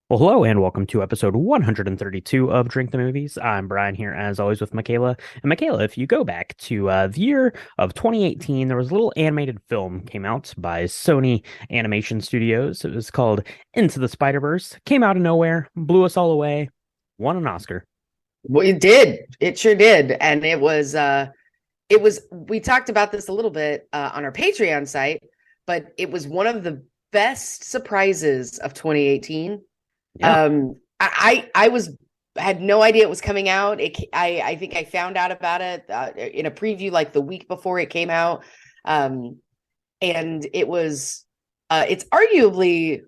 Well, hello and welcome to episode 132 of Drink the Movies. I'm Brian here, as always, with Michaela. And Michaela, if you go back to the year of 2018, there was a little animated film came out by Sony Animation Studios. It was called Into the Spider-Verse. Came out of nowhere, blew us all away, won an Oscar. Well, it did. It sure did. And it was we talked about this a little bit on our Patreon site, but it was one of the best surprises of 2018. Yeah, I was had no idea it was coming out. I think I found out about it in a preview like the week before it came out. Um, and it's arguably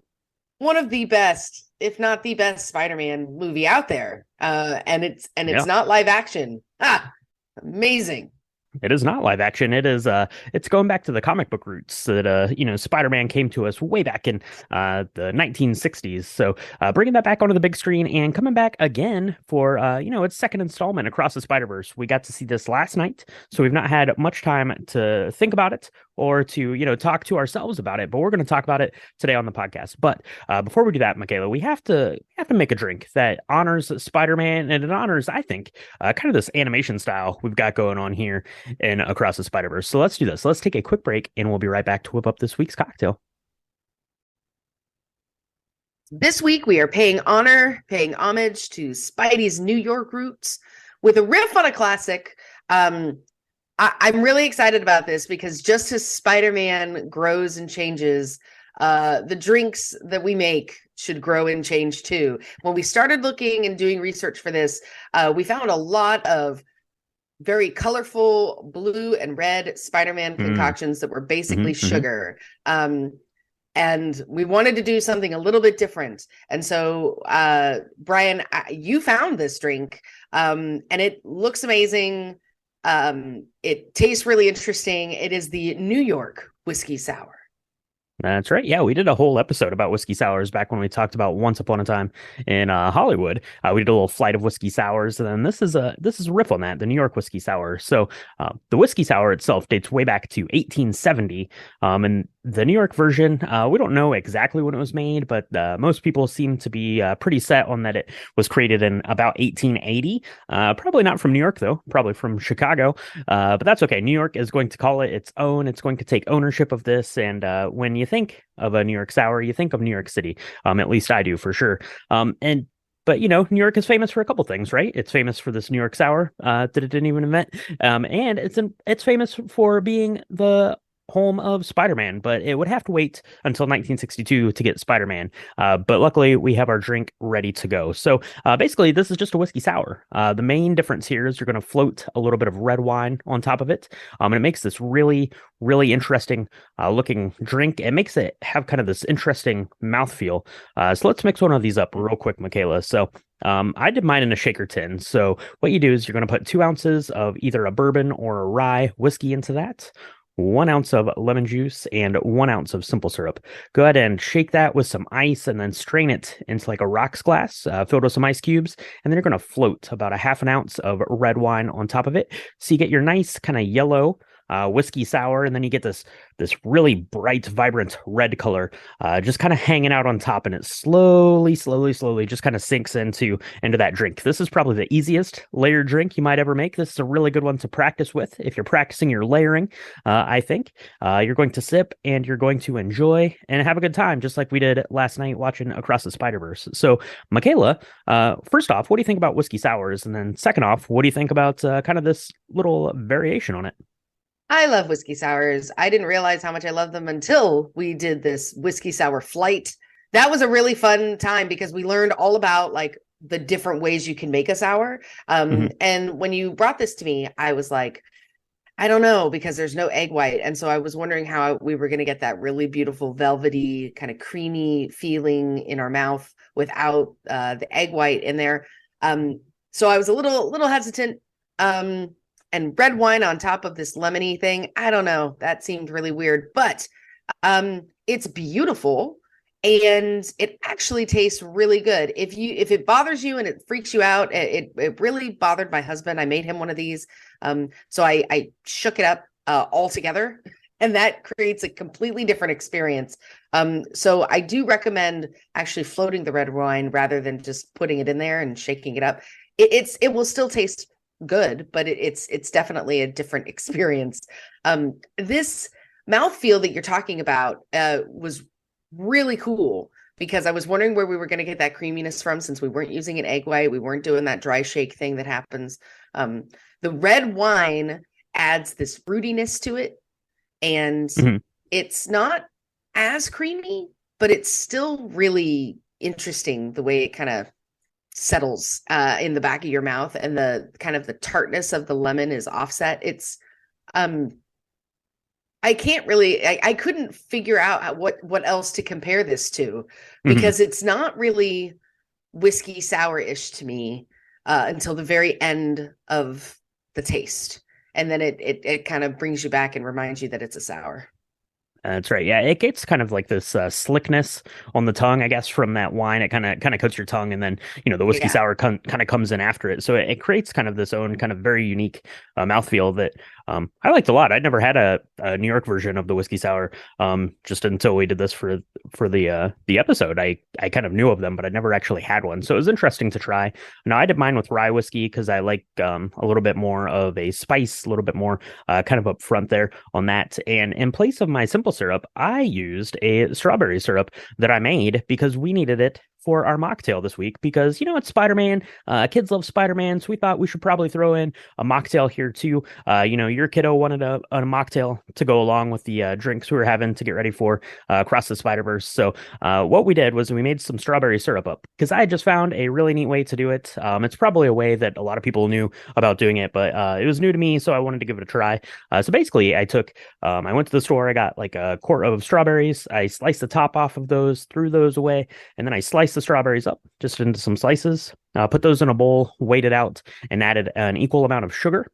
one of the best, if not the best, Spider-Man movie out there. And it's yeah. not live action. Amazing. It is not live action. It's going back to the comic book roots that Spider-Man came to us way back in the 1960s. So bringing that back onto the big screen and coming back again for its second installment across the Spider-Verse. We got to see this last night, so we've not had much time to think about it or to talk to ourselves about it, but we're going to talk about it today on the podcast. But before we do that, Michaela, we have to make a drink that honors Spider-Man, and it honors, I think, kind of this animation style we've got going on here and Across the Spider-Verse. So let's do this. Let's take a quick break and we'll be right back to whip up this week's cocktail. This week, we are paying homage to Spidey's New York roots with a riff on a classic. I'm really excited about this because just as Spider-Man grows and changes, the drinks that we make should grow and change too. When we started looking and doing research for this, we found a lot of very colorful blue and red Spider-Man Mm, concoctions that were basically mm-hmm. sugar. And we wanted to do something a little bit different. And so, Brian, you found this drink, and it looks amazing. It tastes really interesting. It is the New York whiskey sour. That's right. Yeah, we did a whole episode about whiskey sours back when we talked about Once Upon a Time in Hollywood. We did a little flight of whiskey sours, and then this is a riff on that, the New York whiskey sour. So the whiskey sour itself dates way back to 1870, and the New York version, we don't know exactly when it was made, but most people seem to be pretty set on that it was created in about 1880. Probably not from New York though, probably from Chicago. But that's okay. New York is going to call it its own. It's going to take ownership of this. And when you think of a New York sour, you think of New York City. At least I do for sure. And but New York is famous for a couple things, right? It's famous for this New York sour that it didn't even invent, and it's famous for being the home of Spider-Man. But it would have to wait until 1962 to get Spider-Man. But luckily, we have our drink ready to go. So basically, this is just a whiskey sour. The main difference here is you're going to float a little bit of red wine on top of it, and it makes this really, really interesting looking drink. It makes it have kind of this interesting mouthfeel. So let's mix one of these up real quick, Michaela. So I did mine in a shaker tin. So what you do is you're going to put 2 ounces of either a bourbon or a rye whiskey into that. 1 ounce of lemon juice and 1 ounce of simple syrup. Go ahead and shake that with some ice and then strain it into like a rocks glass filled with some ice cubes. And then you're going to float about a half an ounce of red wine on top of it. So you get your nice kind of yellow whiskey sour, and then you get this really bright, vibrant red color, just kind of hanging out on top, and it slowly, slowly, slowly just kind of sinks into that drink. This is probably the easiest layered drink you might ever make. This is a really good one to practice with if you're practicing your layering. I think you're going to sip and you're going to enjoy and have a good time, just like we did last night watching Across the Spider-Verse. So, Michaela, first off, what do you think about whiskey sours? And then second off, what do you think about kind of this little variation on it? I love whiskey sours. I didn't realize how much I love them until we did this whiskey sour flight. That was a really fun time because we learned all about like the different ways you can make a sour. Mhm. And when you brought this to me, I was like, I don't know, because there's no egg white. And so I was wondering how we were going to get that really beautiful, velvety, kind of creamy feeling in our mouth without the egg white in there. So I was a little hesitant. And red wine on top of this lemony thing. I don't know. That seemed really weird, but it's beautiful and it actually tastes really good. If it bothers you and it freaks you out, it really bothered my husband. I made him one of these. So I shook it up all together and that creates a completely different experience. So I do recommend actually floating the red wine rather than just putting it in there and shaking it up. It will still taste good, but it's definitely a different experience. This mouthfeel that you're talking about was really cool because I was wondering where we were going to get that creaminess from since we weren't using an egg white, we weren't doing that dry shake thing that happens. The red wine adds this fruitiness to it, and Mhm. it's not as creamy, but it's still really interesting the way it kind of settles in the back of your mouth, and the kind of the tartness of the lemon is offset. It's um I can't really I couldn't figure out what else to compare this to Mhm. because it's not really whiskey sour-ish to me until the very end of the taste. And then it kind of brings you back and reminds you that it's a sour. That's right. Yeah, it gets kind of like this slickness on the tongue, I guess, from that wine. It kind of coats your tongue, and then the whiskey Yeah. sour kind of comes in after it. So it creates kind of this own kind of very unique mouthfeel that I liked a lot. I'd never had a New York version of the whiskey sour just until we did this for the episode. I kind of knew of them, but I never actually had one. So it was interesting to try. Now I did mine with rye whiskey because I like a little bit more of a spice, a little bit more kind of up front there on that. And in place of my simple syrup, I used a strawberry syrup that I made because we needed it for our mocktail this week because it's Spider-Man. Kids love Spider-Man, so we thought we should probably throw in a mocktail here too. Your kiddo wanted a mocktail to go along with the drinks we were having to get ready for Across the Spider-Verse. So what we did was we made some strawberry syrup up because I just found a really neat way to do it. It's probably a way that a lot of people knew about doing it, but it was new to me, so I wanted to give it a try. So basically, I went to the store, I got like a quart of strawberries. I sliced the top off of those, threw those away, and then I sliced the strawberries up just into some slices, put those in a bowl, weighed it out, and added an equal amount of sugar.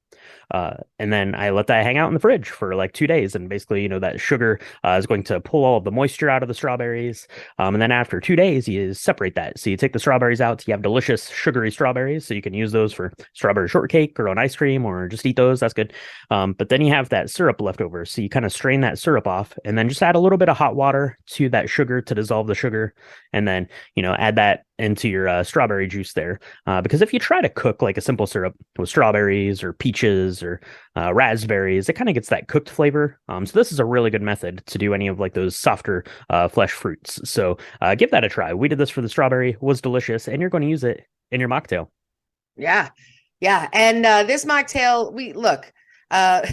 And then I let that hang out in the fridge for like 2 days. And basically, that sugar is going to pull all of the moisture out of the strawberries. And then after 2 days, you separate that. So you take the strawberries out, you have delicious sugary strawberries. So you can use those for strawberry shortcake or on ice cream or just eat those. That's good. But then you have that syrup left over. So you kind of strain that syrup off and then just add a little bit of hot water to that sugar to dissolve the sugar. And then, add that into your strawberry juice there. Because if you try to cook like a simple syrup with strawberries or peaches or raspberries, it kind of gets that cooked flavor. So this is a really good method to do any of like those softer flesh fruits. So give that a try. We did this for the strawberry, it was delicious, and you're going to use it in your mocktail. Yeah. Yeah. And this mocktail, we look, uh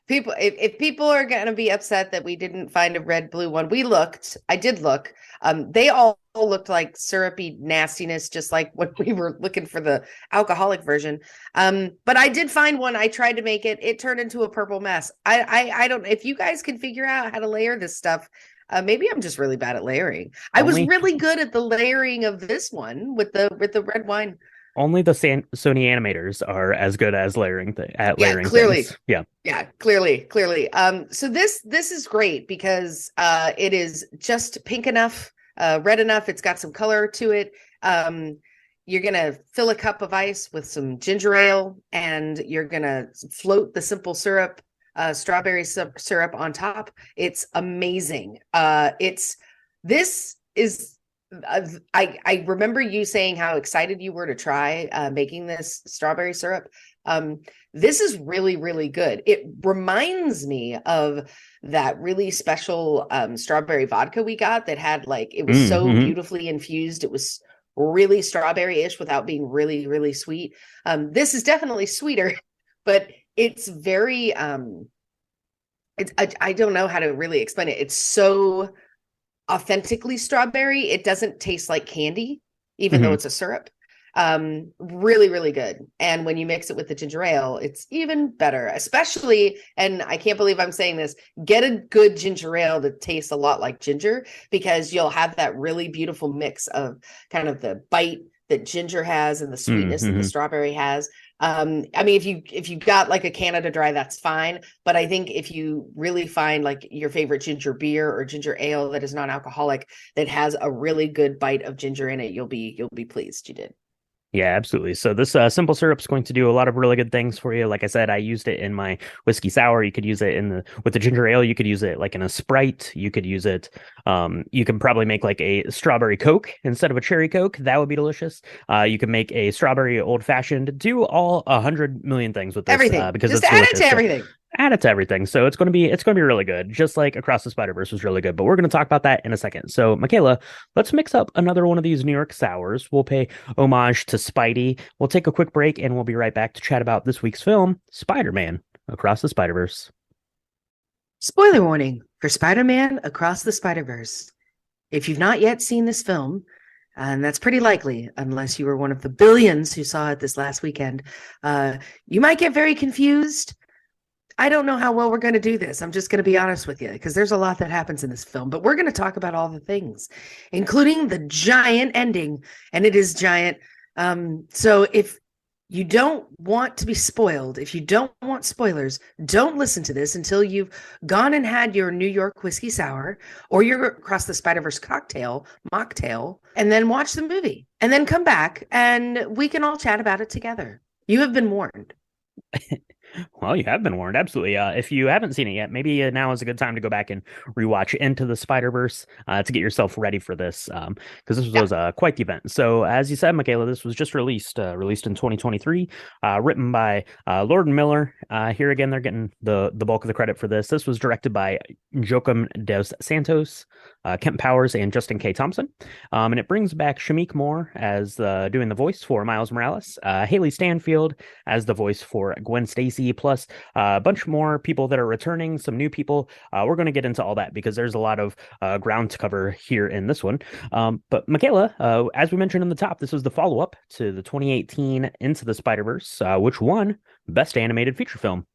people if people are going to be upset that we didn't find a red blue one, I did look. They all looked like syrupy nastiness, just like when we were looking for the alcoholic version. But I did find one. I tried to make it turned into a purple mess. I don't, if you guys can figure out how to layer this stuff. Maybe I'm just really bad at layering. I was Only really good at the layering of this one with the red wine. only the Sony animators are as good as at Yeah, layering clearly. things. Yeah. Yeah, clearly. So this is great because it is just pink enough, red enough. It's got some color to it. You're gonna fill a cup of ice with some ginger ale, and you're gonna float the simple syrup, strawberry syrup on top. It's amazing. It's this is. I remember you saying how excited you were to try making this strawberry syrup. This is really, really good. It reminds me of that really special strawberry vodka we got that had like, it was so Mm-hmm. beautifully infused. It was really strawberry-ish without being really, really sweet. This is definitely sweeter, but it's very, I don't know how to really explain it. It's so authentically strawberry. It doesn't taste like candy, even though Mm-hmm. it's a syrup. Really, really good. And when you mix it with the ginger ale, it's even better, especially, and I can't believe I'm saying this, get a good ginger ale that tastes a lot like ginger, because you'll have that really beautiful mix of kind of the bite that ginger has and the sweetness that the Mm-hmm. strawberry has. I mean, if you got like a Canada Dry, that's fine. But I think if you really find like your favorite ginger beer or ginger ale that is non-alcoholic that has a really good bite of ginger in it, you'll be pleased you did. Yeah, absolutely. So this simple syrup is going to do a lot of really good things for you. Like I said, I used it in my whiskey sour. You could use it in the with the ginger ale. You could use it like in a Sprite. You could use it. You can probably make like a strawberry Coke instead of a cherry Coke. That would be delicious. You can make a strawberry old fashioned. Do all 100 million things with this Everything. because Just it's add it to delicious. Yeah, everything. add it to everything. So it's going to be really good. Just like Across the Spider-Verse was really good. But we're going to talk about that in a second. So Michaela, let's mix up another one of these New York sours. We'll pay homage to Spidey. We'll take a quick break and we'll be right back to chat about this week's film, Spider-Man Across the Spider-Verse. Spoiler warning for Spider-Man Across the Spider-Verse. If you've not yet seen this film, and that's pretty likely, unless you were one of the billions who saw it this last weekend, you might get very confused. I don't know how well we're going to do this. I'm just going to be honest with you because there's a lot that happens in this film, but we're going to talk about all the things, including the giant ending, and it is giant. So if you don't want to be spoiled, if you don't want spoilers, don't listen to this until you've gone and had your New York whiskey sour or your Across the Spider-Verse mocktail, and then watch the movie and then come back and we can all chat about it together. You have been warned. Well, you have been warned. Absolutely. If you haven't seen it yet, maybe now is a good time to go back and rewatch Into the Spider-Verse to get yourself ready for this, because this Yeah. was quite the event. So, as you said, Michaela, this was just released in 2023, written by Lord and Miller. Here again, they're getting the bulk of the credit for this. This was directed by Joaquim dos Santos, Kent Powers, and Justin K. Thompson. And it brings back Shamik Moore as doing the voice for Miles Morales, Haley Stanfield as the voice for Gwen Stacy, plus a bunch more people that are returning, some new people. We're going to get into all that because there's a lot of ground to cover here in this one. But Michaela, as we mentioned in the top, this was the follow up to the 2018 Into the Spider-Verse, which won Best Animated Feature Film.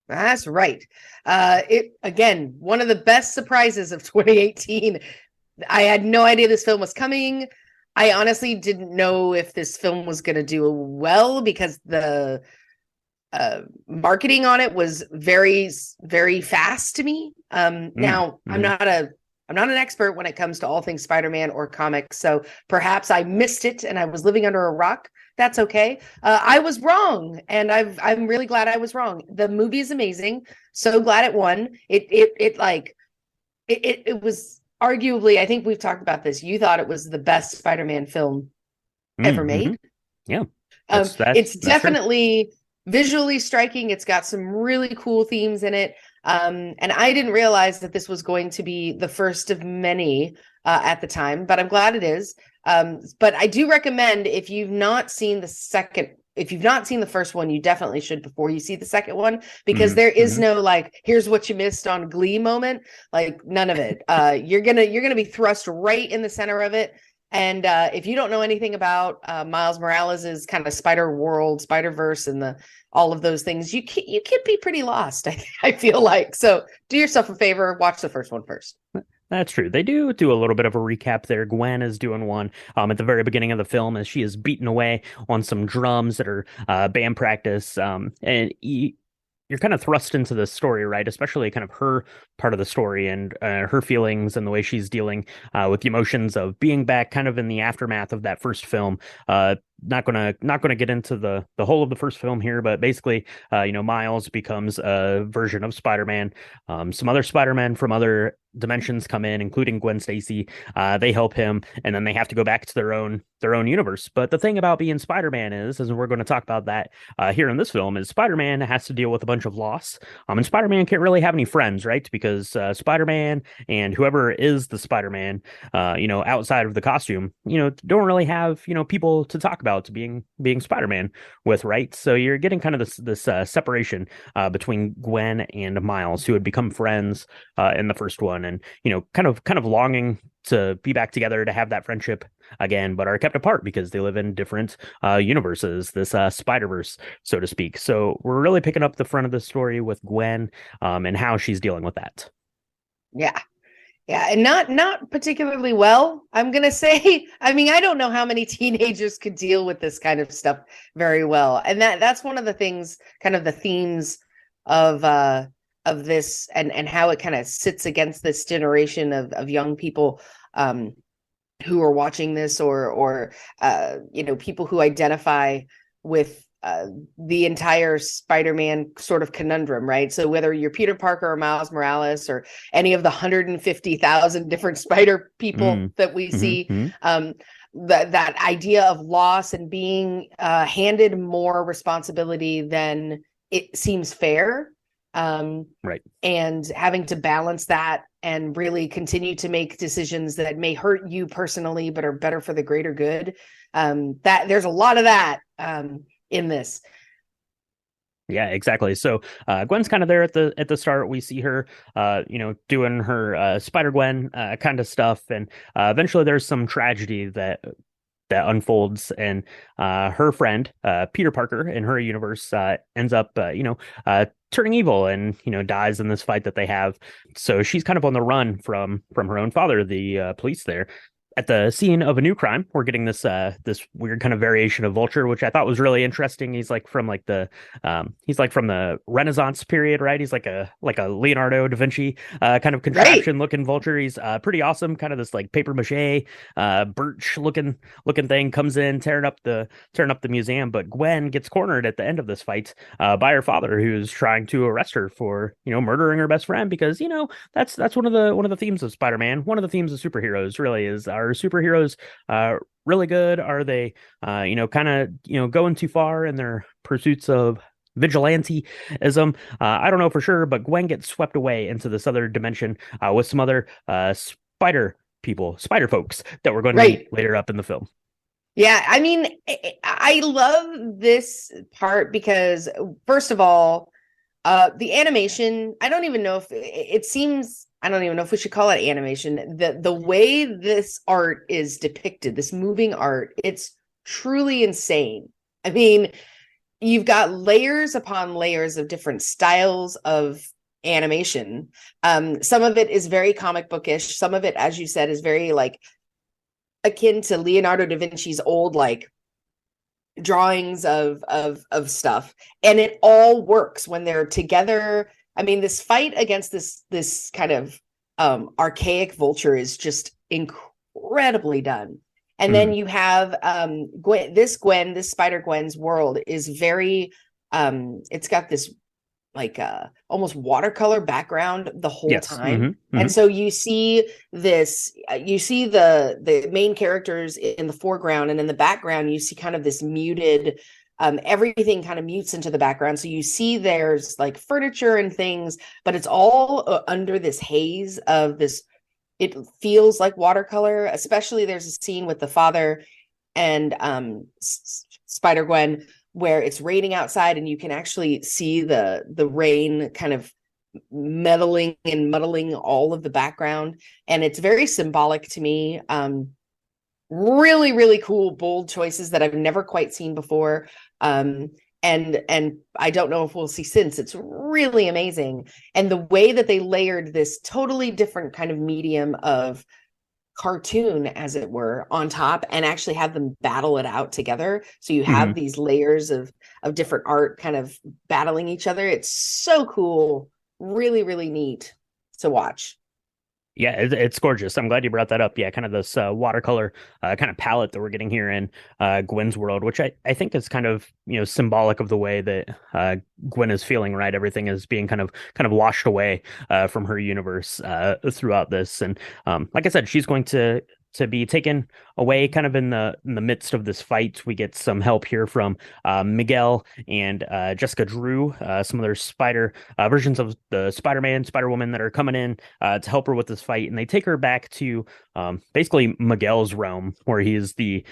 That's right. It again, one of the best surprises of 2018. I had no idea this film was coming. I honestly didn't know if this film was going to do well because the marketing on it was very, very fast to me. Now I'm Mm. not an expert when it comes to all things Spider-Man or comics, so perhaps I missed it and I was living under a rock. That's okay. I was wrong, and I'm really glad I was wrong. The movie is amazing. So glad it won. It was arguably, I think we've talked about this. You thought it was the best Spider-Man film ever Mm-hmm. made. Yeah, It's that's true. definitely visually striking. It's got some really cool themes in it. And I didn't realize that this was going to be the first of many at the time, but I'm glad it is. But I do recommend if you've not seen the first one, you definitely should before you see the second one, because there is Mm-hmm. no like, here's what you missed on Glee moment. Like none of it. You're gonna be thrust right in the center of it. And if you don't know anything about Miles Morales's kind of Spider World, Spider Verse, and all of those things, you can be pretty lost. I feel like. So do yourself a favor, watch the first one first. That's true. They do a little bit of a recap there. Gwen is doing one at the very beginning of the film as she is beaten away on some drums that are band practice. You're kind of thrust into the story, right? Especially kind of her part of the story and her feelings and the way she's dealing with the emotions of being back, kind of in the aftermath of that first film. Not gonna get into the whole of the first film here, but basically, Miles becomes a version of Spider-Man. Some other Spider-Men from other dimensions come in, including Gwen Stacy. They help him, and then they have to go back to their own universe. But the thing about being Spider-Man is, and we're going to talk about that here in this film, is Spider-Man has to deal with a bunch of loss. And Spider-Man can't really have any friends, right? Because Spider-Man and whoever is the Spider-Man, outside of the costume, don't really have people to talk about to being Spider-Man with, right? So you're getting kind of this separation between Gwen and Miles, who had become friends in the first one, and kind of longing to be back together to have that friendship again, but are kept apart because they live in different universes, this Spider-Verse, so to speak. So we're really picking up the front of the story with Gwen and how she's dealing with that. Yeah. Yeah, and not particularly well, I'm gonna say. I mean, I don't know how many teenagers could deal with this kind of stuff very well. And that's one of the things, kind of the themes of this and how it kind of sits against this generation of young people. who are watching this, or people who identify with the entire Spider-Man sort of conundrum, right? So whether you're Peter Parker or Miles Morales or any of the 150,000 different spider people Mm. that we Hmm. see, Hmm. that idea of loss and being handed more responsibility than it seems fair, um, Right. and having to balance that and really continue to make decisions that may hurt you personally but are better for the greater good. That there's a lot of that in this. Yeah, exactly. So Gwen's kind of there at the start. We see her, doing her Spider Gwen kind of stuff, and eventually there's some tragedy that unfolds, and her friend Peter Parker in her universe ends up, turning evil, and dies in this fight that they have. So she's kind of on the run from her own father, the police there. At the scene of a new crime, we're getting this weird kind of variation of Vulture, which I thought was really interesting. He's like from the Renaissance period, right? He's like a Leonardo da Vinci kind of Right. contraption looking Vulture. He's pretty awesome, kind of this like paper mache birch looking thing comes in, tearing up the museum. But Gwen gets cornered at the end of this fight by her father, who's trying to arrest her for murdering her best friend, because that's one of the themes of Spider-Man. One of the themes of superheroes really is, are superheroes really good? Are they kind of going too far in their pursuits of vigilanteism? I don't know for sure, but Gwen gets swept away into this other dimension with some other spider people, spider folks that we're going to meet Right. later up in the film. Yeah, I mean, I love this part because, first of all, the animation, I don't even know if it seems, I don't even know if we should call it animation. The way this art is depicted, this moving art, it's truly insane. I mean, you've got layers upon layers of different styles of animation. Some of it is very comic bookish. Some of it, as you said, is very like akin to Leonardo da Vinci's old like drawings of stuff, and it all works when they're together. I mean, this fight against this kind of archaic Vulture is just incredibly done. And then Mhm. you have Gwen, this Spider Gwen's world is very it's got this like almost watercolor background the whole Yes. time. Hmm. And Hmm. so you see this, you see the main characters in the foreground, and in the background you see kind of this muted, everything kind of mutes into the background. So you see there's like furniture and things, but it's all under this haze of this. It feels like watercolor. Especially there's a scene with the father and Spider Gwen where it's raining outside, and you can actually see the rain kind of meddling and muddling all of the background, and it's very symbolic to me. Really, really cool, bold choices that I've never quite seen before. And I don't know if we'll see since. It's really amazing. And the way that they layered this totally different kind of medium of cartoon, as it were, on top, and actually have them battle it out together. So you Hmm. have these layers of different art kind of battling each other. It's so cool. Really, really neat to watch. Yeah, it's gorgeous. I'm glad you brought that up. Yeah, kind of this watercolor kind of palette that we're getting here in Gwen's world, which I think is kind of symbolic of the way that Gwen is feeling. Right, everything is being kind of washed away from her universe throughout this, and like I said, she's going to be taken away kind of in the midst of this fight. We get some help here from Miguel and Jessica Drew, some other spider versions of the Spider-Man, Spider-Woman that are coming in to help her with this fight, and they take her back to basically Miguel's realm, where he is the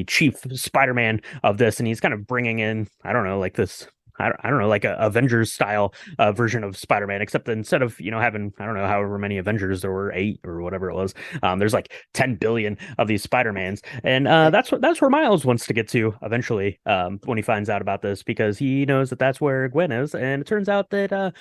chief Spider-Man of this, and he's kind of bringing in, I don't know, like this. I don't know, like a Avengers style version of Spider-Man, except that instead of having, I don't know, however many Avengers there were, 8 or whatever it was, there's like 10 billion of these Spider-Mans, and that's where Miles wants to get to eventually, when he finds out about this, because he knows that that's where Gwen is, and it turns out that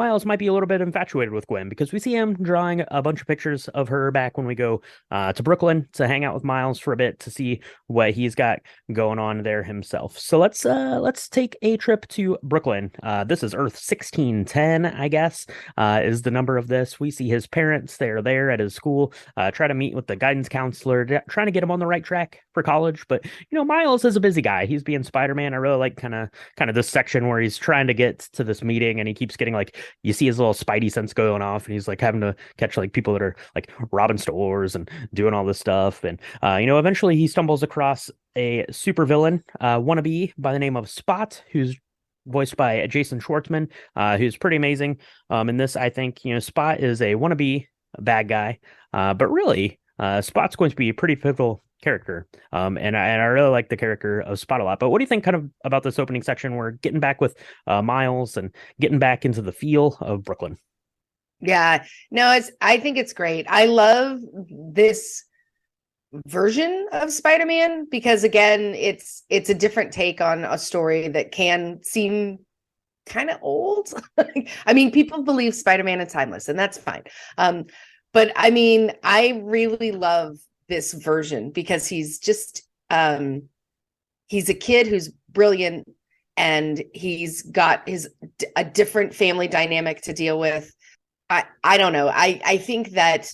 Miles might be a little bit infatuated with Gwen because we see him drawing a bunch of pictures of her back when we go to Brooklyn to hang out with Miles for a bit to see what he's got going on there himself. So let's take a trip to Brooklyn. This is Earth 1610, I guess, is the number of this. We see his parents. They are there at his school, try to meet with the guidance counselor, trying to get him on the right track for college. But Miles is a busy guy. He's being Spider-Man. I really like kind of this section where he's trying to get to this meeting and he keeps getting like you see his little Spidey sense going off and he's like having to catch like people that are like robbing stores and doing all this stuff. And eventually he stumbles across a supervillain wannabe by the name of Spot, who's voiced by Jason Schwartzman, who's pretty amazing. In this, I think Spot is a wannabe bad guy, but really, Spot's going to be a pretty pivotal character. And I really like the character of Spot a lot. But what do you think kind of about this opening section? We're getting back with Miles and getting back into the feel of Brooklyn. Yeah, no, I think it's great. I love this version of Spider-Man because again, it's a different take on a story that can seem kind of old. I mean, people believe Spider-Man is timeless, and that's fine. But I mean, I really love this version because he's just he's a kid who's brilliant and he's got a different family dynamic to deal with. I don't know. I think that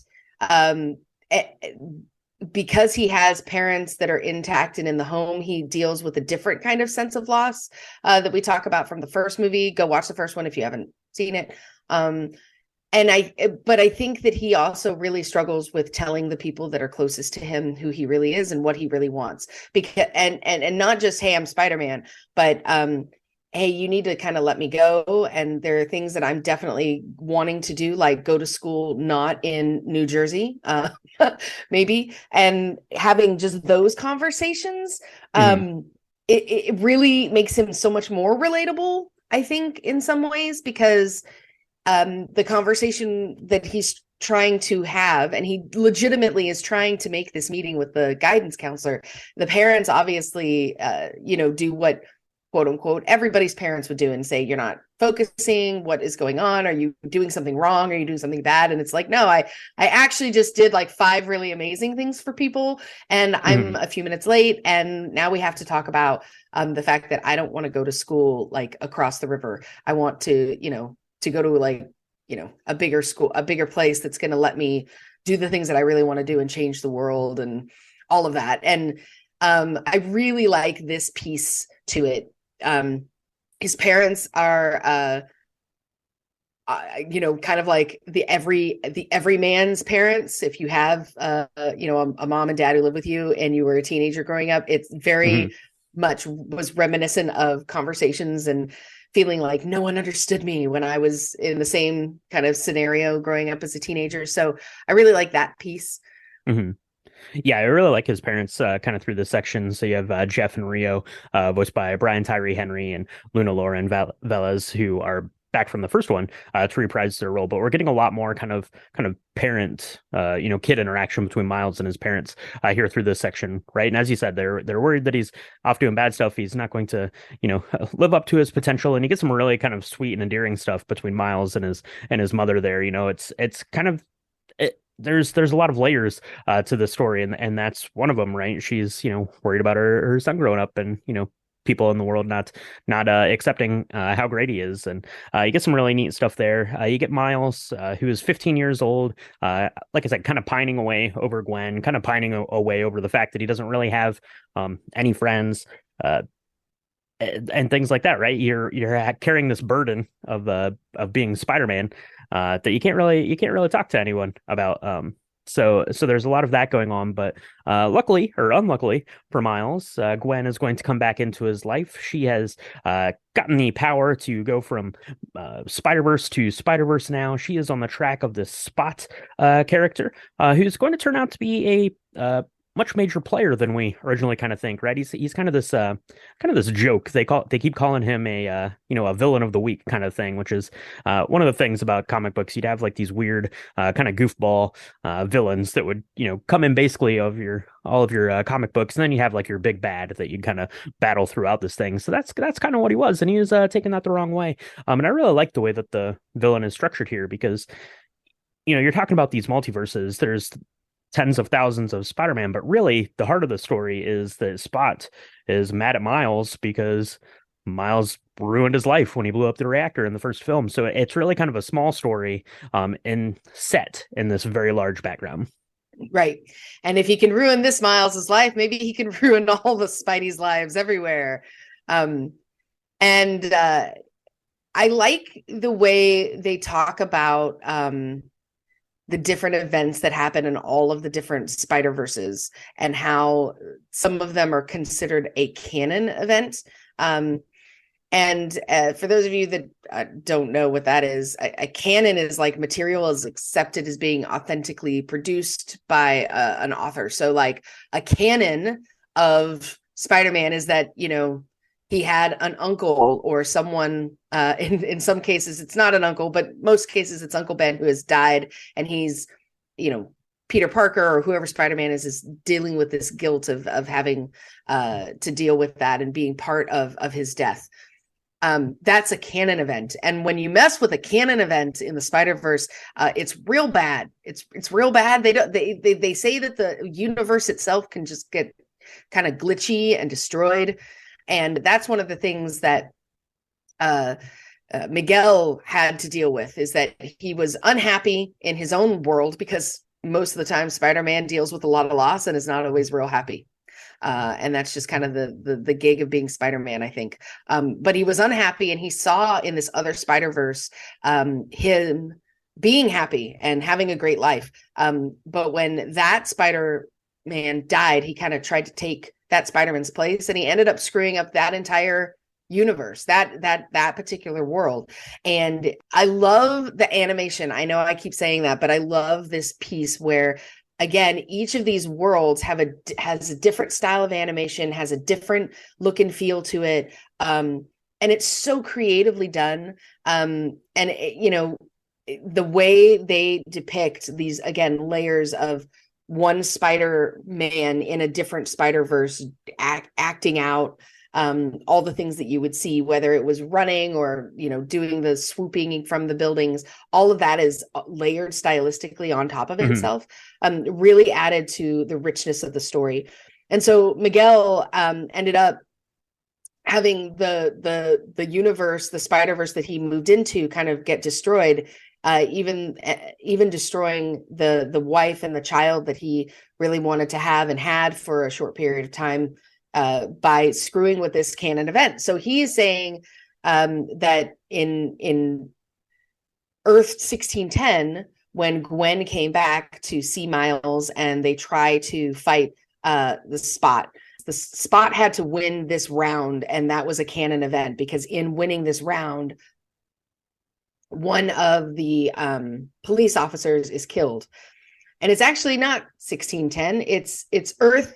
because he has parents that are intact and in the home, he deals with a different kind of sense of loss that we talk about from the first movie. Go watch the first one if you haven't seen it. But I think that he also really struggles with telling the people that are closest to him who he really is and what he really wants. Because and not just, hey, I'm Spider-Man, but hey, you need to kind of let me go. And there are things that I'm definitely wanting to do, like go to school, not in New Jersey, maybe. And having just those conversations, it really makes him so much more relatable, I think, in some ways, because the conversation that he's trying to have, and he legitimately is trying to make this meeting with the guidance counselor. The parents obviously, do what quote unquote everybody's parents would do and say, you're not focusing, what is going on, are you doing something wrong, are you doing something bad? And it's like, no, I actually just did like 5 really amazing things for people and I'm a few minutes late, and now we have to talk about the fact that I don't want to go to school like across the river. I want to go to like a bigger school, a bigger place that's going to let me do the things that I really want to do and change the world and all of that. And I really like this piece to it. His parents are kind of like the everyman's parents. If you have a mom and dad who live with you and you were a teenager growing up, it's very much was reminiscent of conversations and feeling like no one understood me when I was in the same kind of scenario growing up as a teenager. So I really like that piece. Yeah, I really like his parents kind of through this section. So you have Jeff and Rio, voiced by Brian Tyree Henry and Luna Lauren Velez, who are back from the first one to reprise their role. But we're getting a lot more kind of parent, kid interaction between Miles and his parents here through this section, right? And as you said, they're worried that he's off doing bad stuff. He's not going to, live up to his potential. And you get some really kind of sweet and endearing stuff between Miles and his mother there. It's kind of there's a lot of layers to the story, and that's one of them, right? She's worried about her son growing up, and people in the world not accepting how great he is, and you get some really neat stuff there. You get Miles, who is 15 years old, like I said, kind of pining away over Gwen, kind of pining away over the fact that he doesn't really have any friends. And things like that, right? You're carrying this burden of being Spider-Man that you can't really talk to anyone about. So there's a lot of that going on, but luckily or unluckily for Miles, Gwen is going to come back into his life. She has gotten the power to go from Spider-Verse to Spider-Verse now. She is on the track of this Spot character who's going to turn out to be much major player than we originally kind of think, right? He's kind of this joke. They keep calling him a a villain of the week kind of thing, which is one of the things about comic books. You'd have like these weird kind of goofball villains that would come in basically of your all of your comic books, and then you have like your big bad that you'd kind of battle throughout this thing. So that's kind of what he was, and he was taking that the wrong way. And I really like the way that the villain is structured here because you're talking about these multiverses. There's tens of thousands of Spider-Man, but really the heart of the story is that Spot is mad at Miles because Miles ruined his life when he blew up the reactor in the first film. So it's really kind of a small story and set in this very large background. Right. And if he can ruin this Miles's life, maybe he can ruin all the Spidey's lives everywhere. And I like the way they talk about the different events that happen in all of the different Spider-Verses and how some of them are considered a canon event. And for those of you that don't know what that is, a canon is like material is accepted as being authentically produced by an author. So like a canon of Spider-Man is that, he had an uncle or someone, in some cases, it's not an uncle, but most cases it's Uncle Ben who has died. And he's, Peter Parker or whoever Spider-Man is dealing with this guilt of having to deal with that and being part of his death. That's a canon event. And when you mess with a canon event in the Spider-Verse, it's real bad. It's real bad. They say that the universe itself can just get kind of glitchy and destroyed. And that's one of the things that Miguel had to deal with, is that he was unhappy in his own world because most of the time Spider-Man deals with a lot of loss and is not always real happy. And that's just kind of the gig of being Spider-Man, I think. But he was unhappy, and he saw in this other Spider-Verse him being happy and having a great life. But when that Spider-Man died, he kind of tried to take that Spider-Man's place, and he ended up screwing up that entire universe, that particular world. And I love the animation. I know I keep saying that, but I love this piece where, again, each of these worlds has a different style of animation, has a different look and feel to it. And it's so creatively done. And the way they depict these, again, layers of one Spider-Man in a different Spider-Verse acting out all the things that you would see, whether it was running or, doing the swooping from the buildings, all of that is layered stylistically on top of itself, really added to the richness of the story. And so Miguel ended up having the universe, the Spider-Verse that he moved into, kind of get destroyed, even destroying the wife and the child that he really wanted to have and had for a short period of time, by screwing with this canon event. So he's saying that in Earth 1610, when Gwen came back to see Miles and they try to fight the Spot had to win this round, and that was a canon event, because in winning this round, one of the police officers is killed. And it's actually not 1610, it's Earth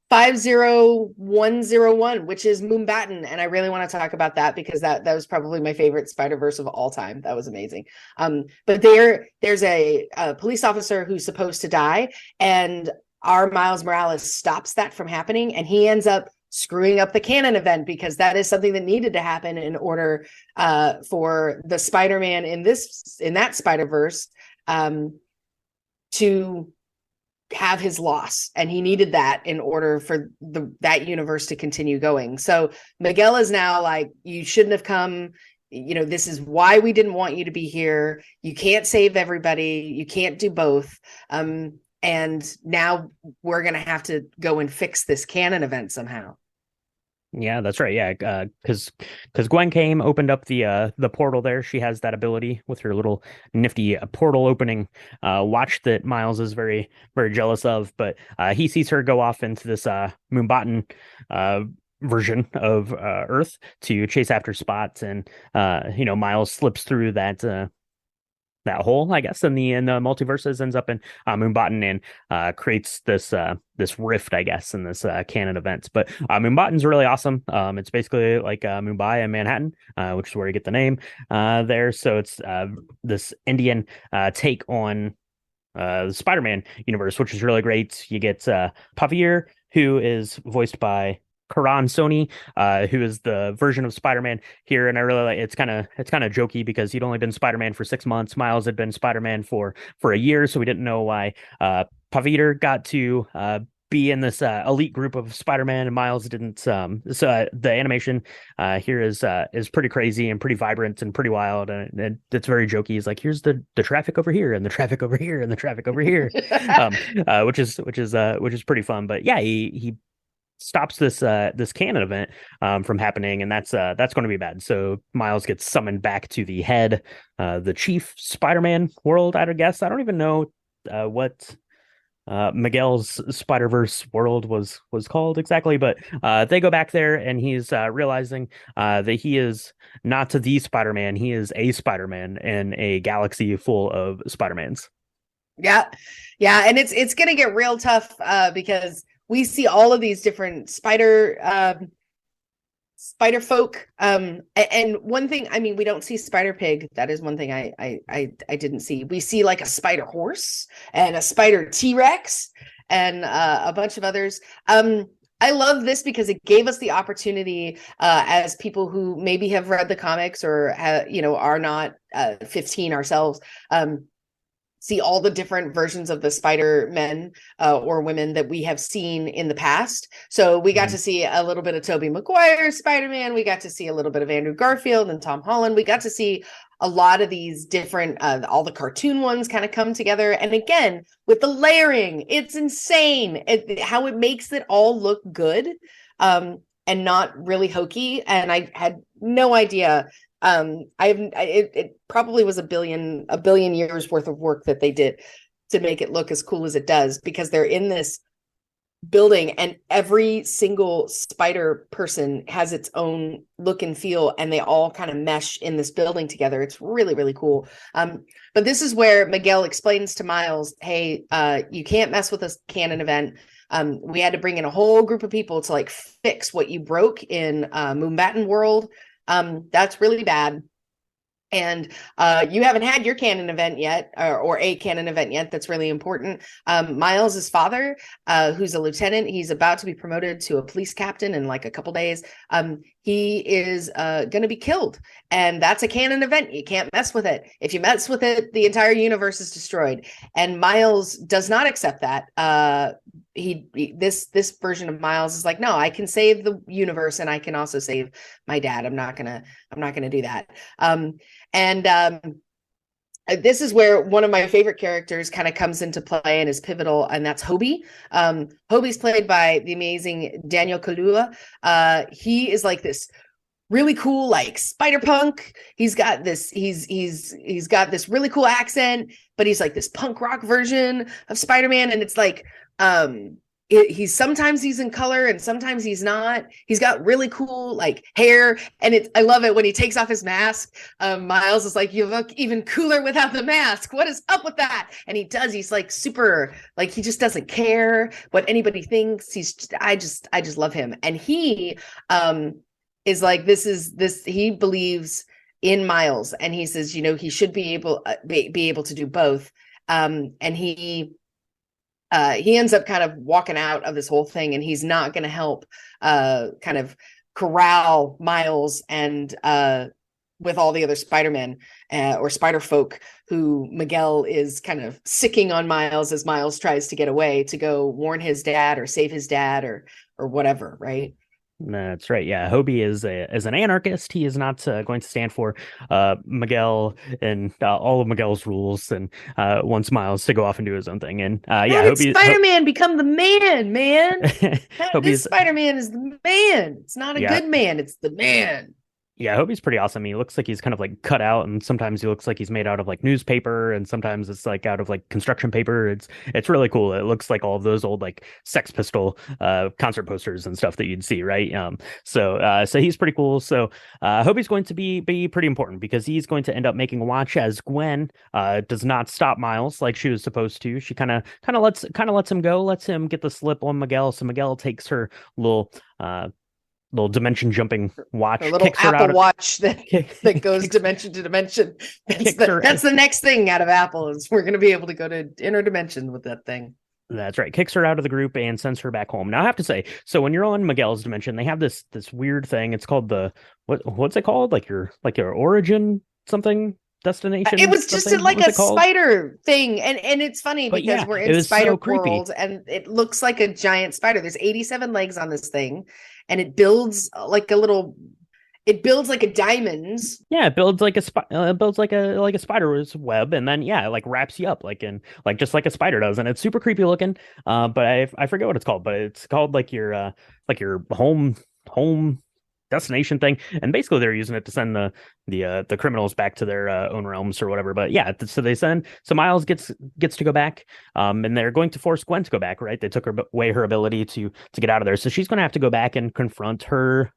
50101, which is Moonbatten. And I really want to talk about that, because that was probably my favorite Spider-Verse of all time. That was amazing. But there's a police officer who's supposed to die, and our Miles Morales stops that from happening, and he ends up screwing up the canon event, because that is something that needed to happen in order for the Spider-Man in that Spider-Verse to have his loss, and he needed that in order for that universe to continue going. So Miguel is now like, you shouldn't have come, this is why we didn't want you to be here. You can't save everybody, you can't do both. And now we're gonna have to go and fix this canon event somehow. Yeah, that's right. Yeah, because Gwen came, opened up the portal there. She has that ability with her little nifty portal opening watch that Miles is very, very jealous of. But he sees her go off into this Moonbatten version of Earth to chase after Spots, and Miles slips through that that hole, I guess, in the multiverses, ends up in Moonbottom and creates this rift, I guess, in this canon event. But Moonbottom's really awesome. It's basically like Mumbai and Manhattan, which is where you get the name there. So it's this Indian take on the Spider-Man universe, which is really great. You get Javier, who is voiced by Karan Soni, who is the version of Spider-Man here, and I really like it's kind of jokey because he'd only been Spider-Man for 6 months. Miles had been Spider-Man for a year, so we didn't know why Javier got to be in this elite group of Spider-Man, and Miles didn't. So the animation here is pretty crazy and pretty vibrant and pretty wild, and it's very jokey. He's like, here's the traffic over here, and the traffic over here, and the traffic over here, which is pretty fun. But yeah, he stops this canon event from happening, and that's going to be bad. So Miles gets summoned back to the head, the chief Spider-Man world. I guess I don't even know what Miguel's Spider-Verse world was called exactly, but they go back there, and he's realizing that he is not the Spider-Man. He is a Spider-Man in a galaxy full of Spider-Mans. Yeah, yeah, and it's gonna get real tough because we see all of these different spider folk. And one thing, I mean, we don't see Spider Pig. That is one thing I didn't see. We see like a spider horse and a spider T-Rex and a bunch of others. I love this because it gave us the opportunity as people who maybe have read the comics or are not 15 ourselves, see all the different versions of the Spider-Men or women that we have seen in the past. So we got to see a little bit of Tobey Maguire's Spider-Man. We got to see a little bit of Andrew Garfield and Tom Holland. We got to see a lot of these different, all the cartoon ones kind of come together. And again, with the layering, it's insane how it makes it all look good and not really hokey. And I had no idea. It probably was a billion years worth of work that they did to make it look as cool as it does, because they're in this building and every single spider person has its own look and feel, and they all kind of mesh in this building together. It's really, really cool. But this is where Miguel explains to Miles, hey, you can't mess with this canon event. We had to bring in a whole group of people to like fix what you broke in Moonbatten world. That's really bad. And you haven't had your canon event yet, or a canon event yet. That's really important. Miles's father, who's a lieutenant, he's about to be promoted to a police captain in like a couple days. He is going to be killed, and that's a canon event. You can't mess with it. If you mess with it, the entire universe is destroyed. And Miles does not accept that. This version of Miles is like, no, I can save the universe, and I can also save my dad. I'm not gonna do that. This is where one of my favorite characters kind of comes into play and is pivotal, and that's Hobie. Hobie's played by the amazing Daniel Kaluuya. He is like this really cool, like spider punk. He's got this really cool accent, but he's like this punk rock version of Spider-Man, and it's like he's sometimes he's in color and sometimes he's not. He's got really cool like hair, and I love it when he takes off his mask. Miles is like, you look even cooler without the mask. What is up with that? And he does. He's like super, like he just doesn't care what anybody thinks. I just love him. And he is like, he believes in Miles, and he says, he should be able to do both. And he ends up kind of walking out of this whole thing, and he's not going to help kind of corral Miles and with all the other Spider-Men or Spider folk who Miguel is kind of sicking on Miles as Miles tries to get away to go warn his dad or save his dad or whatever, right? That's right. Yeah, Hobie is an anarchist. He is not going to stand for Miguel and all of Miguel's rules, and wants Miles to go off and do his own thing. And How did Spider-Man become the man? This Spider-Man is the man. It's not a good man. It's the man. Yeah, Hobie's pretty awesome. He looks like he's kind of like cut out, and sometimes he looks like he's made out of like newspaper, and sometimes it's like out of like construction paper. It's really cool. It looks like all of those old like Sex Pistol concert posters and stuff that you'd see, right? So he's pretty cool. So Hobie's going to be pretty important because he's going to end up making a watch as Gwen does not stop Miles like she was supposed to. She kind of lets him go, lets him get the slip on Miguel. So Miguel takes her little uh little dimension jumping A watch, little kicks her Apple out of Watch that that goes kicks dimension to dimension. kicks her. That's the next thing out of Apple is we're going to be able to go to inner dimension with that thing. That's right. Kicks her out of the group and sends her back home. Now I have to say, so when you're on Miguel's dimension, they have this weird thing. It's called the what's it called? Like your origin something It destination was just something. What like was a it called? spider thing, and it's funny But because yeah, we're it in was spider so creepy. world, and it looks like a giant spider. There's 87 legs on this thing, and it builds like a little. It builds like a diamond. Yeah, it builds like a spider's web, and then yeah, it like wraps you up like just like a spider does, and it's super creepy looking. But I forget what it's called, but it's called like your home destination thing, and basically they're using it to send the criminals back to their own realms or whatever. But yeah, so Miles gets to go back, and they're going to force Gwen to go back, right? They took her away her ability to get out of there, so she's going to have to go back and confront her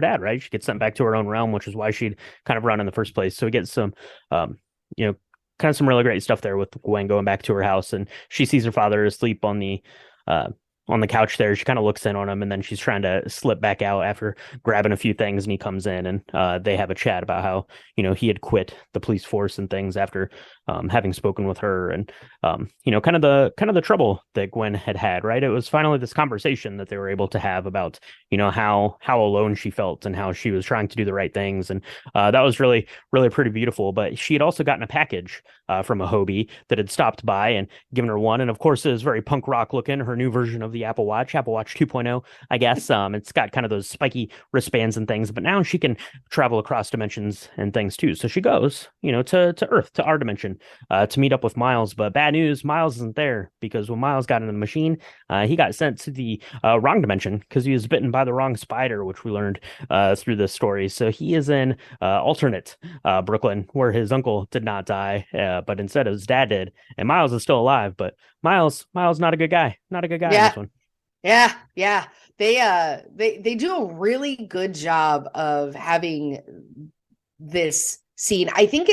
dad, right? She gets sent back to her own realm, which is why she'd kind of run in the first place. So we get some, um, you know. Kind of some really great stuff there with Gwen going back to her house, and she sees her father asleep uh, on the couch there. She kind of looks in on him, and then she's trying to slip back out after grabbing a few things, and he comes in, and they have a chat about how he had quit the police force and things after having spoken with her, and kind of the trouble that Gwen had, right? It was finally this conversation that they were able to have about how alone she felt and how she was trying to do the right things, and that was really really pretty beautiful. But she had also gotten a package from a Hobie that had stopped by and given her one, and of course it was very punk rock looking, her new version of the Apple Watch 2.0, I guess. It's got kind of those spiky wristbands and things, but now she can travel across dimensions and things too. So she goes, to Earth, to our dimension, to meet up with Miles. But bad news, Miles isn't there because when Miles got into the machine, he got sent to the wrong dimension because he was bitten by the wrong spider, which we learned through this story. So he is in alternate Brooklyn, where his uncle did not die, but instead his dad did, and Miles is still alive. But Miles, not a good guy, not a good guy in Yeah, this one. yeah. They do a really good job of having this scene. I think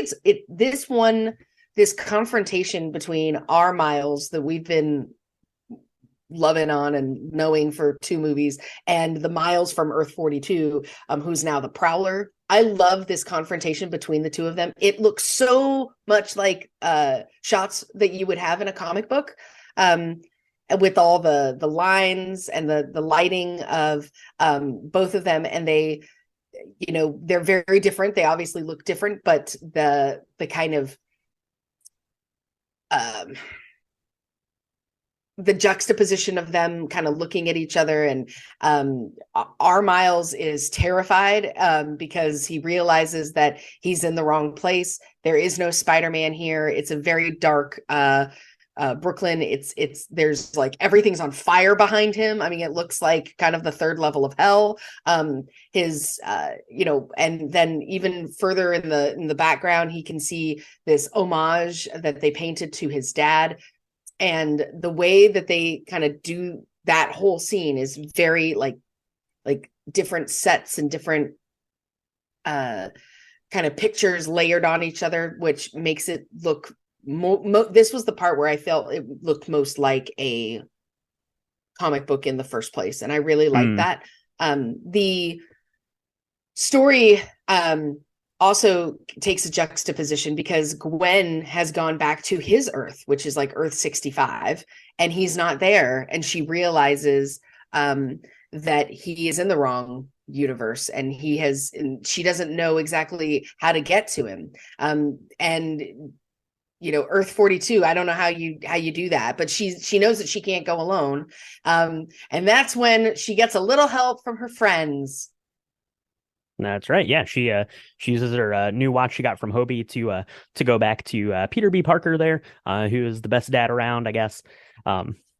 this confrontation between our Miles that we've been loving on and knowing for two movies and the Miles from Earth 42, who's now the Prowler. I love this confrontation between the two of them. It looks so much like shots that you would have in a comic book. With all the lines and the lighting of both of them, and they're very different. They obviously look different, but the kind of the juxtaposition of them kind of looking at each other, and our Miles is terrified because he realizes that he's in the wrong place. There is no Spider-Man here. It's a very dark Brooklyn. It's there's like everything's on fire behind him. I mean, it looks like kind of the third level of hell. His and then even further in the background, he can see this homage that they painted to his dad. And the way that they kind of do that whole scene is very like different sets and different kind of pictures layered on each other, which makes it look this was the part where I felt it looked most like a comic book in the first place, and I really like that. The story also takes a juxtaposition because Gwen has gone back to his Earth, which is like Earth 65, and he's not there, and she realizes that he is in the wrong universe, and she doesn't know exactly how to get to him. And Earth 42, I don't know how you do that, but she knows that she can't go alone. And that's when she gets a little help from her friends. That's right. Yeah, she uses her new watch she got from Hobie to go back to Peter B. Parker there, who is the best dad around, I guess.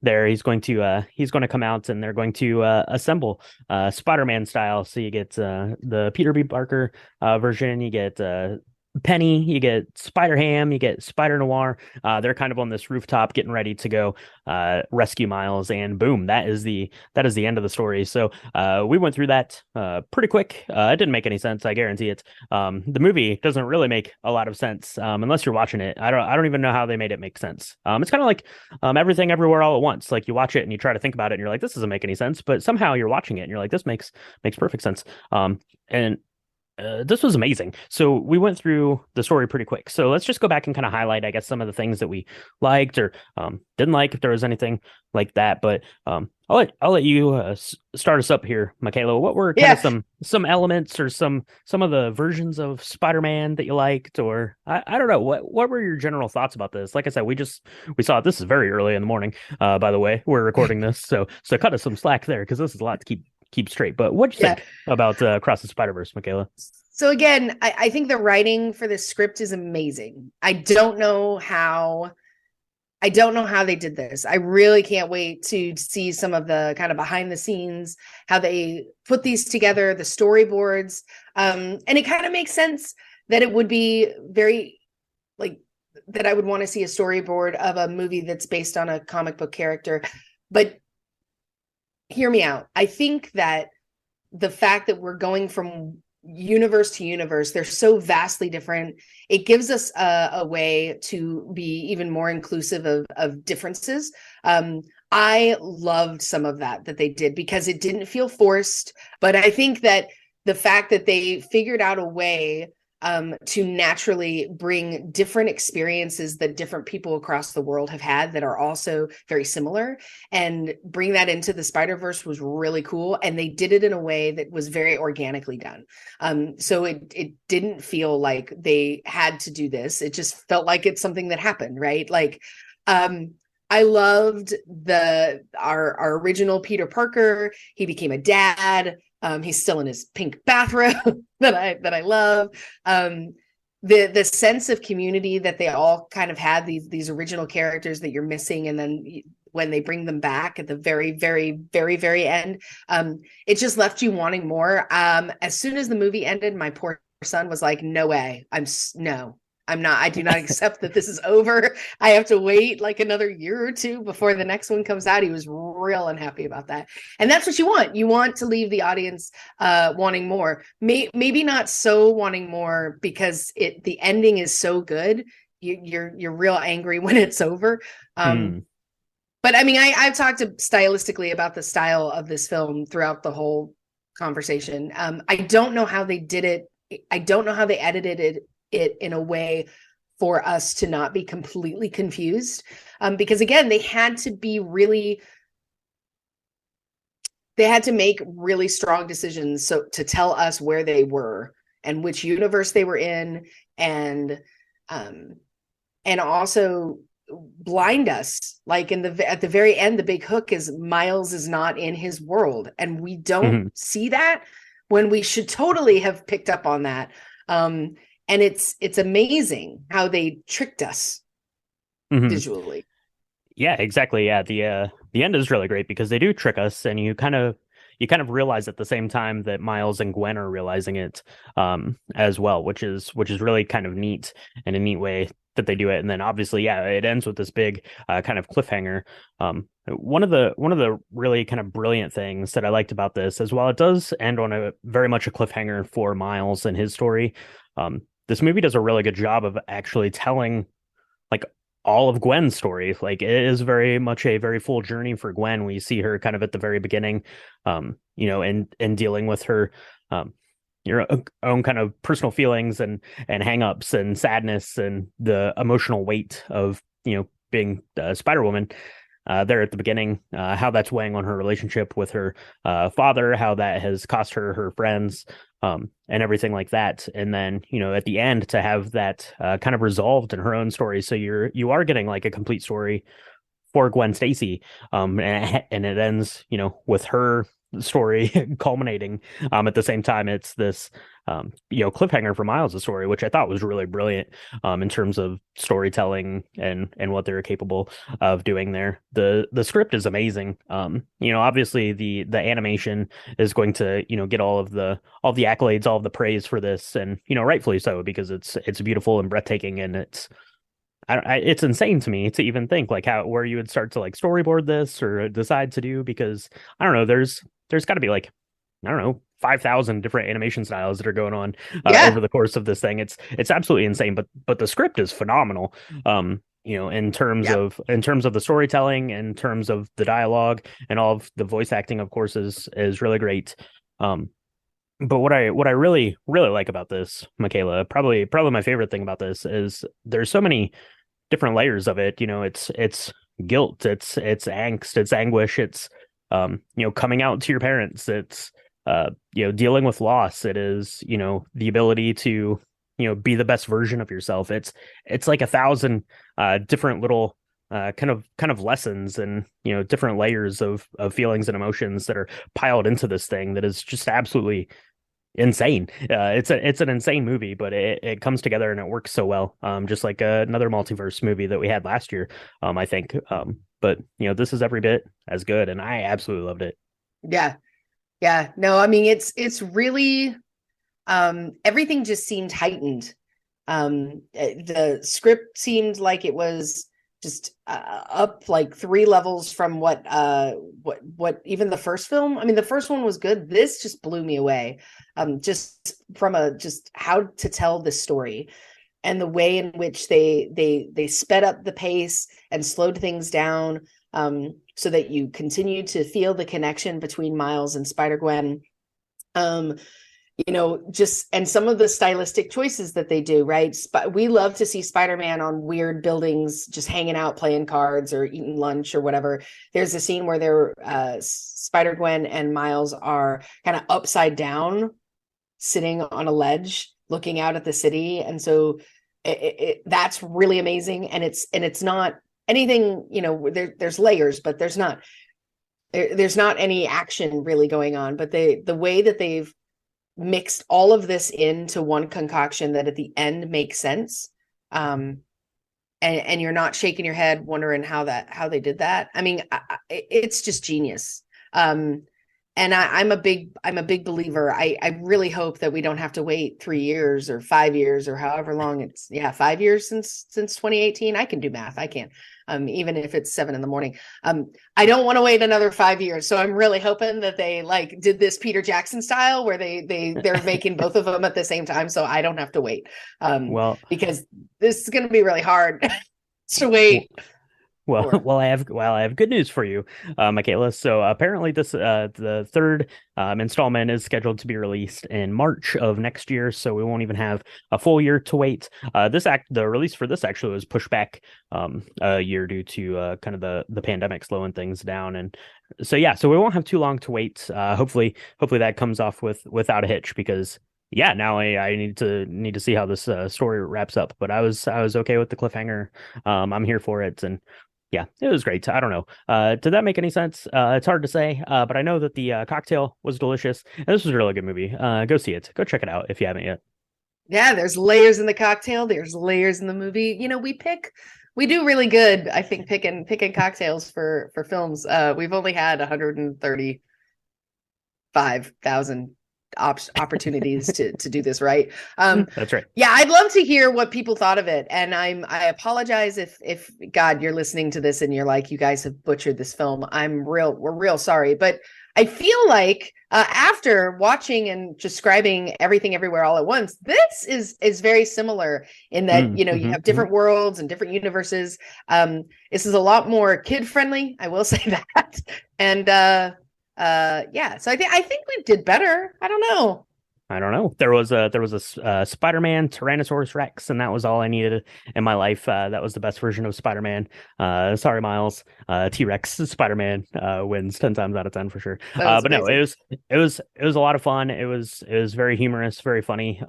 there. He's going to come out and they're going to assemble Spider-Man style. So you get the Peter B. Parker version, you get Penny, you get Spider Ham, you get Spider Noir. They're kind of on this rooftop getting ready to go rescue Miles, and boom, that is the end of the story. So we went through that pretty quick. It didn't make any sense, I guarantee it. The movie doesn't really make a lot of sense unless you're watching it. I don't even know how they made it make sense. It's kind of like Everything Everywhere All at Once. Like you watch it and you try to think about it, and you're like, this doesn't make any sense, but somehow you're watching it and you're like, this makes perfect sense. And this was amazing. So we went through the story pretty quick. So let's just go back and kind of highlight, I guess, some of the things that we liked or didn't like, if there was anything like that. But I'll let you start us up here, Michaela. What were kind of Yeah. some elements or some of the versions of Spider-Man that you liked, or I don't know, what were your general thoughts about this? Like I said, we saw it. This is very early in the morning. By the way, we're recording this, so cut us some slack there because this is a lot to keep straight. But what'd you Yeah. think about Across the Spider-Verse, Michaela? So again, I think the writing for this script is amazing. I don't know how they did this. I really can't wait to see some of the kind of behind the scenes, how they put these together, the storyboards. And it kind of makes sense that it would be very like that I would want to see a storyboard of a movie that's based on a comic book character. But hear me out. I think that the fact that we're going from universe to universe, they're so vastly different. It gives us a way to be even more inclusive of differences. I loved some of that they did because it didn't feel forced. But I think that the fact that they figured out a way to naturally bring different experiences that different people across the world have had that are also very similar and bring that into the Spider-Verse was really cool. And they did it in a way that was very organically done. So it didn't feel like they had to do this. It just felt like it's something that happened, right? Like, I loved our original Peter Parker. He became a dad. He's still in his pink bathrobe that I love. The sense of community that they all kind of had, these original characters that you're missing, and then when they bring them back at the very, very, very, very end, it just left you wanting more. As soon as the movie ended, my poor son was like, "No way, no." I'm not, I do not accept that this is over. I have to wait like another year or two before the next one comes out. He was real unhappy about that. And that's what you want. You want to leave the audience wanting more. Maybe not so wanting more because the ending is so good. You're real angry when it's over. But I mean, I've talked stylistically about the style of this film throughout the whole conversation. I don't know how they did it. I don't know how they edited it in a way for us to not be completely confused, because again, they had to make really strong decisions so to tell us where they were and which universe they were in, and also blind us. Like at the very end, the big hook is Miles is not in his world, and we don't see that when we should totally have picked up on that. And it's amazing how they tricked us visually. Yeah, exactly. Yeah, the end is really great because they do trick us, and you kind of realize at the same time that Miles and Gwen are realizing it as well, which is really kind of neat and a neat way that they do it. And then obviously, yeah, it ends with this big kind of cliffhanger. One of the really kind of brilliant things that I liked about this, as well, it does end on a very much a cliffhanger for Miles and his story. This movie does a really good job of actually telling like all of Gwen's story. Like it is very much a very full journey for Gwen. We see her kind of at the very beginning, and dealing with her, your own kind of personal feelings and hangups and sadness and the emotional weight of, being Spider-Woman. There at the beginning, how that's weighing on her relationship with her father, how that has cost her friends, and everything like that. And then, at the end to have that kind of resolved in her own story. So you are getting like a complete story for Gwen Stacy. And it ends, with her, story culminating. At the same time, it's this cliffhanger for Miles' story, which I thought was really brilliant in terms of storytelling and what they're capable of doing there. The script is amazing. Obviously the animation is going to get all the accolades, all of the praise for this, and rightfully so, because it's beautiful and breathtaking, and it's insane to me to even think like how where you would start to like storyboard this or decide to do, because I don't know, there's got to be like, I don't know, 5,000 different animation styles that are going on over Yeah. the course of this thing. It's absolutely insane, but the script is phenomenal. Yep. In terms of the storytelling, in terms of the dialogue, and all of the voice acting, of course, is really great. Um, but what I really really like about this, Michaela, probably my favorite thing about this is there's so many different layers of it. It's guilt, it's angst, it's anguish, it's coming out to your parents, it's dealing with loss, it is the ability to be the best version of yourself. It's like 1,000 different little kind of lessons and different layers of feelings and emotions that are piled into this thing that is just absolutely insane. It's an insane movie, but it comes together and it works so well. Just like another multiverse movie that we had last year, I think. But this is every bit as good, and I absolutely loved it. Yeah. Yeah. No, I mean it's really everything just seemed heightened. The script seemed like it was just up like 3 levels from what even the first film. I mean, the first one was good. This just blew me away. Just from just how to tell this story and the way in which they sped up the pace and slowed things down, so that you continue to feel the connection between Miles and Spider-Gwen. Um, just and some of the stylistic choices that they do, right? We love to see Spider-Man on weird buildings, just hanging out, playing cards or eating lunch or whatever. There's a scene where Spider-Gwen and Miles are kind of upside down, sitting on a ledge, looking out at the city, and so that's really amazing. And it's not anything, there's layers, but there's not any action really going on. But the way that they've mixed all of this into one concoction that at the end makes sense, and you're not shaking your head wondering how they did that. I mean, it's just genius. And I'm a big believer. I really hope that we don't have to wait 3 years or 5 years or however long it's 5 years since 2018. I can do math. I can. Even if it's 7 a.m. I don't want to wait another 5 years. So I'm really hoping that they like did this Peter Jackson style where they're making both of them at the same time. So I don't have to wait. Well, Because this is going to be really hard to wait. Well, For. I have good news for you, Michaela. So apparently, the third installment is scheduled to be released in March of next year. So we won't even have a full year to wait. The release for this actually was pushed back a year due to kind of the pandemic slowing things down, and so we won't have too long to wait. Hopefully that comes off without a hitch, because yeah, now I need to see how this story wraps up. But I was okay with the cliffhanger. I'm here for it, and yeah, it was great. I don't know. Did that make any sense? It's hard to say, but I know that the cocktail was delicious, and this was a really good movie. Go see it. Go check it out if you haven't yet. Yeah, there's layers in the cocktail. There's layers in the movie. We do really good, I think, picking cocktails for films. We've only had 135,000 opportunities to do this right. That's right. Yeah, I'd love to hear what people thought of it, and I apologize if God, you're listening to this and you're like, you guys have butchered this film. We're real sorry, but I feel like after watching and describing Everything Everywhere All at Once, this is very similar in that you have different worlds and different universes. This is a lot more kid friendly, I will say that, and yeah, so I think we did better. I don't know. I don't know. There was a Spider-Man Tyrannosaurus Rex, and that was all I needed in my life. That was the best version of Spider-Man. Sorry, Miles. T-Rex Spider-Man wins 10 times out of 10 for sure. That was But no, amazing. it was a lot of fun. It was very humorous, very funny.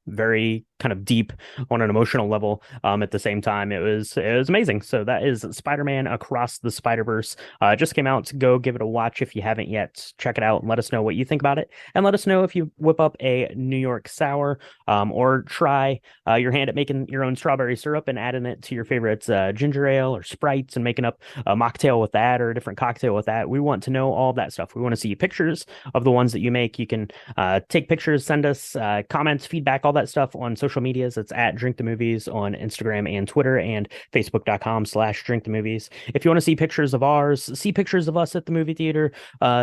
very kind of deep on an emotional level. At the same time, it was amazing. So that is Spider-Man Across the Spider-Verse. It just came out. Go give it a watch if you haven't yet. Check it out and let us know what you think about it. And let us know if you whip up a New York sour, or try your hand at making your own strawberry syrup and adding it to your favorite ginger ale or Sprites and making up a mocktail with that or a different cocktail with that. We want to know all of that stuff. We want to see pictures of the ones that you make. You can take pictures, send us comments, feedback, all that stuff on social medias. It's at Drink the Movies on Instagram and Twitter and Facebook.com/Drink the Movies. If you want to see pictures of ours, see pictures of us at the movie theater,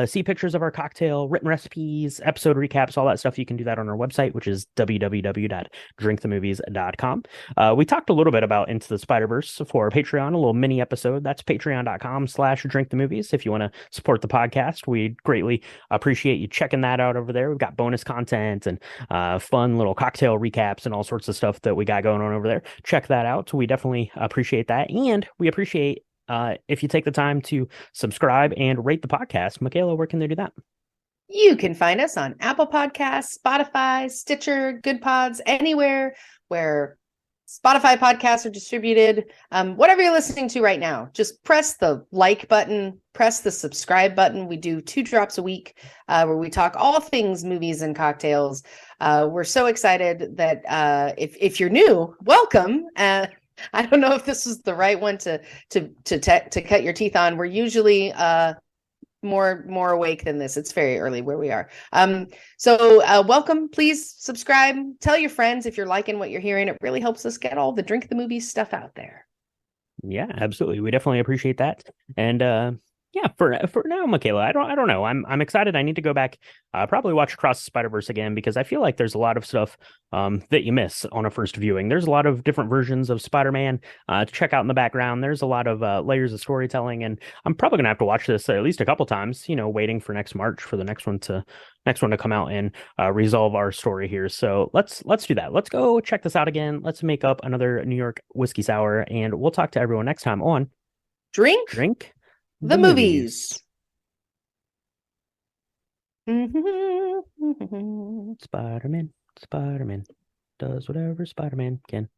see pictures of our cocktail, written recipes, episode recaps, all that stuff, you can do that on our website, which is www.drinkthemovies.com. We talked a little bit about Into the Spider-Verse for Patreon, a little mini episode. That's patreon.com/Drink the Movies. If you want to support the podcast, we greatly appreciate you checking that out over there. We've got bonus content and fun little cocktail recaps and all sorts of stuff that we got going on over there. Check that out. We definitely appreciate that. And we appreciate if you take the time to subscribe and rate the podcast. Michaela, where can they do that? You can find us on Apple Podcasts, Spotify, Stitcher, Good Pods, anywhere where Spotify podcasts are distributed. Whatever you're listening to right now, just press the like button, press the subscribe button. We do 2 drops a week where we talk all things movies and cocktails. We're so excited that if you're new, welcome. I don't know if this is the right one to cut your teeth on. We're usually more awake than this. It's very early where we are. So welcome. Please subscribe. Tell your friends if you're liking what you're hearing. It really helps us get all the Drink the Movies stuff out there. Yeah, absolutely. We definitely appreciate that. And yeah, for now, Michaela, I don't know. I'm excited. I need to go back, probably watch Across the Spider-Verse again because I feel like there's a lot of stuff that you miss on a first viewing. There's a lot of different versions of Spider-Man to check out in the background. There's a lot of layers of storytelling, and I'm probably gonna have to watch this at least a couple times. Waiting for next March for the next one to come out and resolve our story here. So let's do that. Let's go check this out again. Let's make up another New York whiskey sour, and we'll talk to everyone next time on Drink the the Movies. movies. Spider-Man does whatever Spider-Man can.